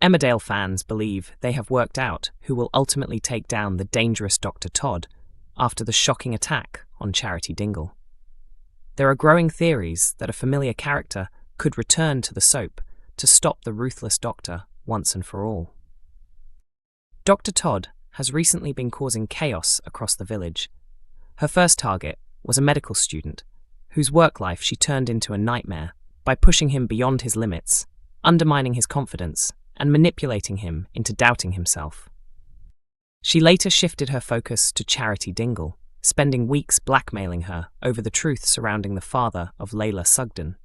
Emmerdale fans believe they have worked out who will ultimately take down the dangerous Dr. Todd after the shocking attack on Charity Dingle. There are growing theories that a familiar character could return to the soap to stop the ruthless doctor once and for all. Dr. Todd has recently been causing chaos across the village. Her first target was a medical student, whose work life she turned into a nightmare by pushing him beyond his limits, undermining his confidence, and manipulating him into doubting himself. She later shifted her focus to Charity Dingle, spending weeks blackmailing her over the truth surrounding the father of Layla Sugden.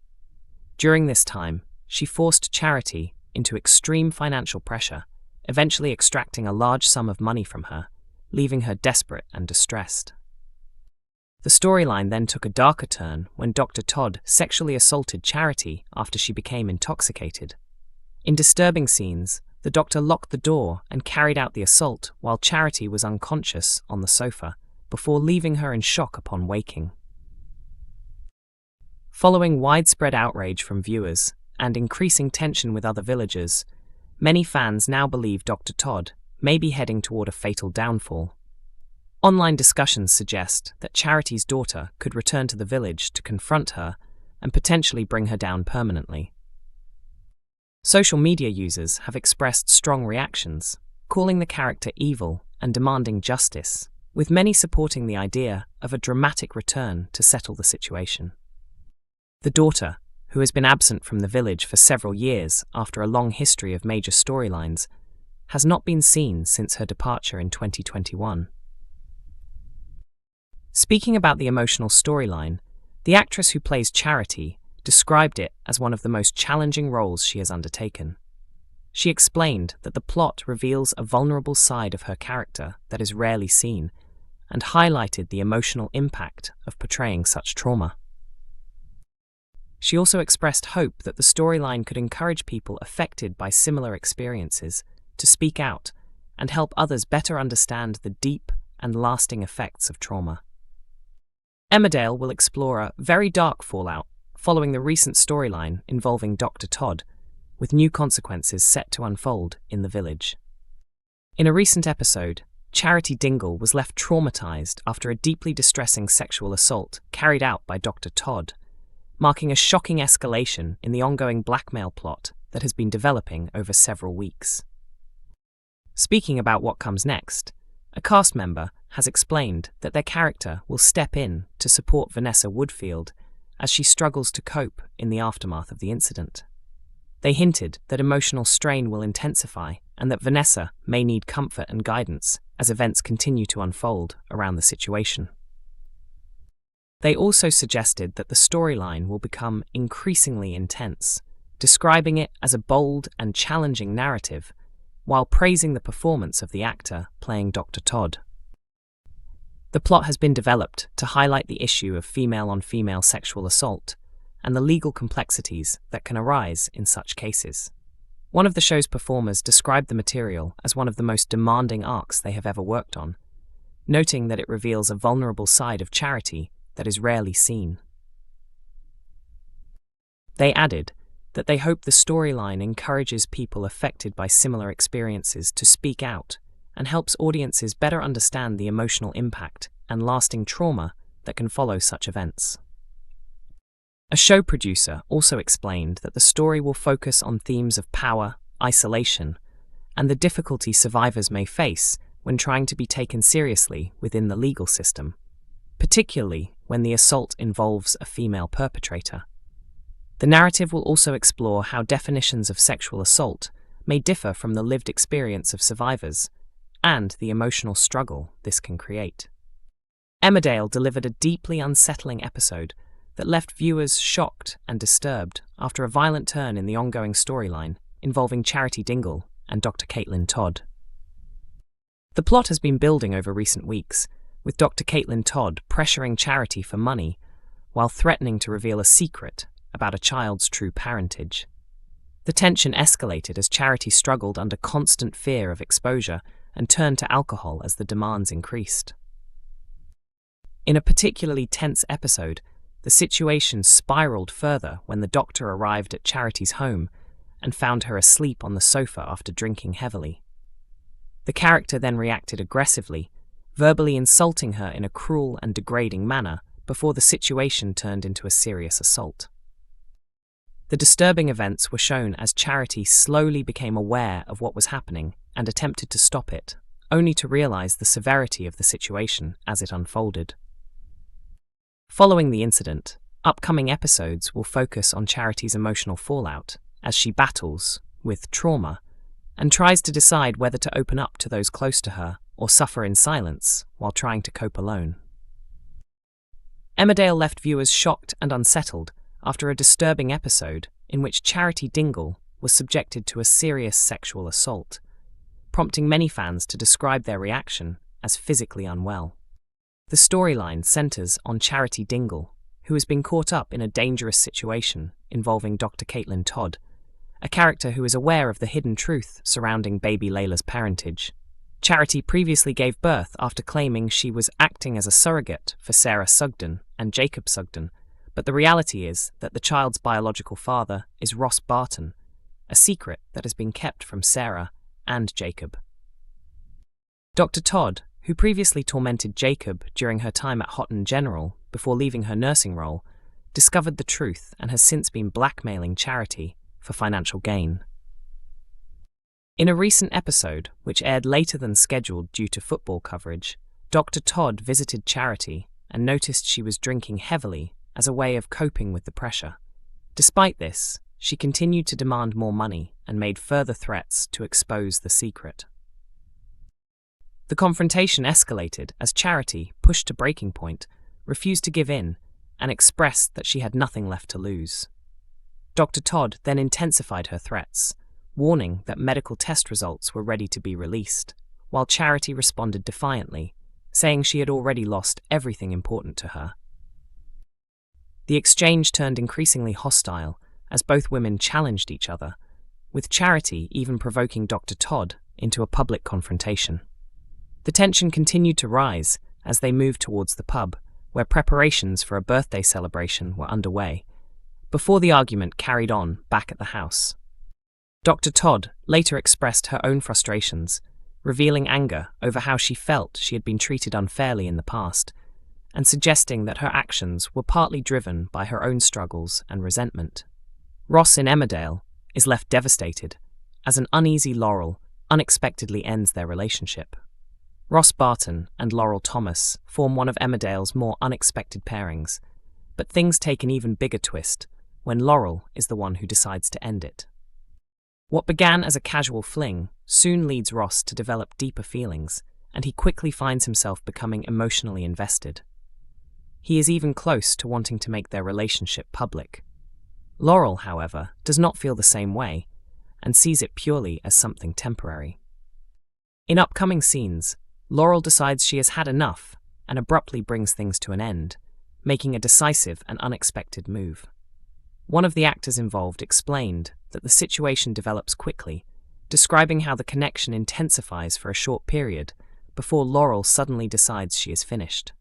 During this time, she forced Charity into extreme financial pressure, eventually extracting a large sum of money from her, leaving her desperate and distressed. The storyline then took a darker turn when Dr. Todd sexually assaulted Charity after she became intoxicated. In disturbing scenes, the doctor locked the door and carried out the assault while Charity was unconscious on the sofa, before leaving her in shock upon waking. Following widespread outrage from viewers and increasing tension with other villagers, many fans now believe Dr. Todd may be heading toward a fatal downfall. Online discussions suggest that Charity's daughter could return to the village to confront her and potentially bring her down permanently. Social media users have expressed strong reactions, calling the character evil and demanding justice, with many supporting the idea of a dramatic return to settle the situation. The daughter, who has been absent from the village for several years after a long history of major storylines, has not been seen since her departure in 2021. Speaking about the emotional storyline, the actress who plays Charity described it as one of the most challenging roles she has undertaken. She explained that the plot reveals a vulnerable side of her character that is rarely seen, and highlighted the emotional impact of portraying such trauma. She also expressed hope that the storyline could encourage people affected by similar experiences to speak out and help others better understand the deep and lasting effects of trauma. Emmerdale will explore a very dark fallout following the recent storyline involving Dr. Todd, with new consequences set to unfold in the village. In a recent episode, Charity Dingle was left traumatized after a deeply distressing sexual assault carried out by Dr. Todd, marking a shocking escalation in the ongoing blackmail plot that has been developing over several weeks. Speaking about what comes next, a cast member has explained that their character will step in to support Vanessa Woodfield as she struggles to cope in the aftermath of the incident. They hinted that emotional strain will intensify and that Vanessa may need comfort and guidance as events continue to unfold around the situation. They also suggested that the storyline will become increasingly intense, describing it as a bold and challenging narrative, while praising the performance of the actor playing Dr. Todd. The plot has been developed to highlight the issue of female-on-female sexual assault and the legal complexities that can arise in such cases. One of the show's performers described the material as one of the most demanding arcs they have ever worked on, noting that it reveals a vulnerable side of Charity that is rarely seen. They added that they hope the storyline encourages people affected by similar experiences to speak out and helps audiences better understand the emotional impact and lasting trauma that can follow such events. A show producer also explained that the story will focus on themes of power, isolation, and the difficulty survivors may face when trying to be taken seriously within the legal system, particularly when the assault involves a female perpetrator. The narrative will also explore how definitions of sexual assault may differ from the lived experience of survivors and the emotional struggle this can create. Emmerdale delivered a deeply unsettling episode that left viewers shocked and disturbed after a violent turn in the ongoing storyline involving Charity Dingle and Dr. Todd. The plot has been building over recent weeks, with Dr. Todd pressuring Charity for money while threatening to reveal a secret about a child's true parentage. The tension escalated as Charity struggled under constant fear of exposure and turned to alcohol as the demands increased. In a particularly tense episode, the situation spiraled further when the doctor arrived at Charity's home and found her asleep on the sofa after drinking heavily. The character then reacted aggressively, verbally insulting her in a cruel and degrading manner before the situation turned into a serious assault. The disturbing events were shown as Charity slowly became aware of what was happening and attempted to stop it, only to realize the severity of the situation as it unfolded. Following the incident, upcoming episodes will focus on Charity's emotional fallout as she battles with trauma and tries to decide whether to open up to those close to her or suffer in silence while trying to cope alone. Emmerdale left viewers shocked and unsettled after a disturbing episode in which Charity Dingle was subjected to a serious sexual assault, prompting many fans to describe their reaction as physically unwell. The storyline centers on Charity Dingle, who has been caught up in a dangerous situation involving Dr. Todd, a character who is aware of the hidden truth surrounding baby Layla's parentage. Charity previously gave birth after claiming she was acting as a surrogate for Sarah Sugden and Jacob Sugden, but the reality is that the child's biological father is Ross Barton, a secret that has been kept from Sarah and Jacob. Dr. Todd, who previously tormented Jacob during her time at Houghton General before leaving her nursing role, discovered the truth and has since been blackmailing Charity for financial gain. In a recent episode, which aired later than scheduled due to football coverage, Dr. Todd visited Charity and noticed she was drinking heavily as a way of coping with the pressure. Despite this, she continued to demand more money and made further threats to expose the secret. The confrontation escalated as Charity, pushed to breaking point, refused to give in and expressed that she had nothing left to lose. Dr. Todd then intensified her threats, warning that medical test results were ready to be released, while Charity responded defiantly, saying she had already lost everything important to her. The exchange turned increasingly hostile as both women challenged each other, with Charity even provoking Dr. Todd into a public confrontation. The tension continued to rise as they moved towards the pub, where preparations for a birthday celebration were underway, before the argument carried on back at the house. Dr. Todd later expressed her own frustrations, revealing anger over how she felt she had been treated unfairly in the past, and suggesting that her actions were partly driven by her own struggles and resentment. Ross in Emmerdale is left devastated, as an uneasy Laurel unexpectedly ends their relationship. Ross Barton and Laurel Thomas form one of Emmerdale's more unexpected pairings, but things take an even bigger twist when Laurel is the one who decides to end it. What began as a casual fling soon leads Ross to develop deeper feelings, and he quickly finds himself becoming emotionally invested. He is even close to wanting to make their relationship public. Laurel, however, does not feel the same way, and sees it purely as something temporary. In upcoming scenes, Laurel decides she has had enough and abruptly brings things to an end, making a decisive and unexpected move. One of the actors involved explained that the situation develops quickly, describing how the connection intensifies for a short period before Laurel suddenly decides she is finished.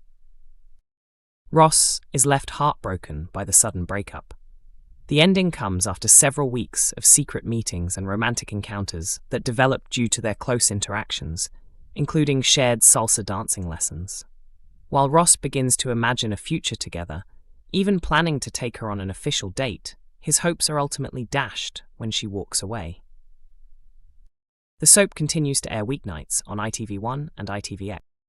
Ross is left heartbroken by the sudden breakup. The ending comes after several weeks of secret meetings and romantic encounters that develop due to their close interactions, including shared salsa dancing lessons. While Ross begins to imagine a future together, even planning to take her on an official date, his hopes are ultimately dashed when she walks away. The soap continues to air weeknights on ITV1 and ITVX.